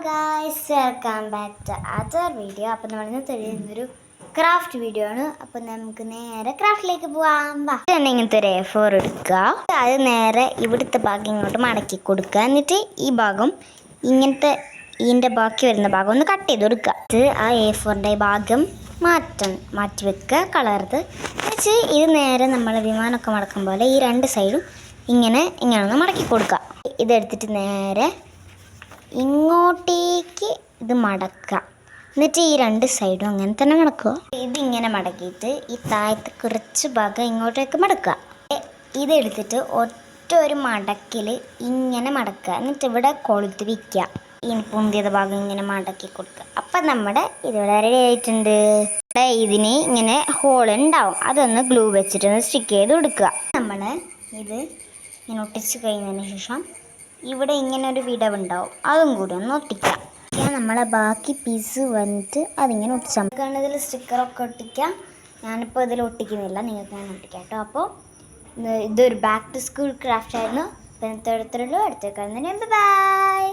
Guys, welcome back to other video. അപ്പം നമ്മളിന്ന് തെളിയുന്നൊരു craft video ആണ്. അപ്പം നമുക്ക് നേരെ ക്രാഫ്റ്റിലേക്ക് പോവാം. തന്നെ ഇങ്ങനത്തെ ഒരു A4 എടുക്കുക. അത് നേരെ ഇവിടുത്തെ ഭാഗം ഇങ്ങോട്ട് മടക്കി കൊടുക്കുക. എന്നിട്ട് ഈ ഭാഗം ഇങ്ങനത്തെ ഇതിൻ്റെ ബാക്കി വരുന്ന ഭാഗം ഒന്ന് കട്ട് ചെയ്ത് കൊടുക്കുക. ഇത് ആ A4ൻ്റെ ഭാഗം മാറ്റി വെക്കുക, കളർത് വെച്ച് ഇത് നേരെ നമ്മൾ വിമാനമൊക്കെ മടക്കും പോലെ ഈ രണ്ട് സൈഡും ഇങ്ങനെ ഒന്ന് മടക്കി കൊടുക്കുക. ഇതെടുത്തിട്ട് നേരെ ഇങ്ങോട്ടേക്ക് ഇത് മടക്കുക. എന്നിട്ട് ഈ രണ്ട് സൈഡും അങ്ങനെ തന്നെ മടക്കുക. ഇതിങ്ങനെ മടക്കിയിട്ട് ഈ താഴത്തെ കുറച്ച് ഭാഗം ഇങ്ങോട്ടേക്ക് മടക്കുക. ഇതെടുത്തിട്ട് ഒറ്റ ഒരു മടക്കിൽ ഇങ്ങനെ മടക്കുക. എന്നിട്ട് ഇവിടെ കൊളുത്ത് വയ്ക്കുക. ഈ പൊന്തിയത് ഭാഗം ഇങ്ങനെ മടക്കി കൊടുക്കുക. അപ്പം നമ്മുടെ ഇതിവിടെ റെഡി ആയിട്ടുണ്ട്. ഇതിന് ഇങ്ങനെ ഹോൾ ഉണ്ടാവും, അതൊന്ന് ഗ്ലൂ വെച്ചിട്ടൊന്ന് സ്റ്റിക്ക് ചെയ്ത് കൊടുക്കുക. നമ്മൾ ഇത് ഇങ്ങനെ ഒട്ടിച്ച് കഴിഞ്ഞതിന് ശേഷം ഇവിടെ ഇങ്ങനെ ഒരു വിടവുണ്ടാവും, അതും കൂടി ഒന്ന് ഒട്ടിക്കാം. നമ്മളെ ബാക്കി പീസ് വന്നിട്ട് അതിങ്ങനെ ഒട്ടിച്ചാൽ കാരണം ഇതിൽ സ്റ്റിക്കറൊക്കെ ഒട്ടിക്കാം. ഞാനിപ്പോൾ ഇതിൽ ഒട്ടിക്കുന്നില്ല, നിങ്ങൾക്ക് ഞാൻ ഒട്ടിക്കാം കേട്ടോ. അപ്പോൾ ഇതൊരു ബാക്ക് ടു സ്കൂൾ ക്രാഫ്റ്റ് ആയിരുന്നു. ഇപ്പം അടുത്തേക്കാളുന്നതിന് ബൈ.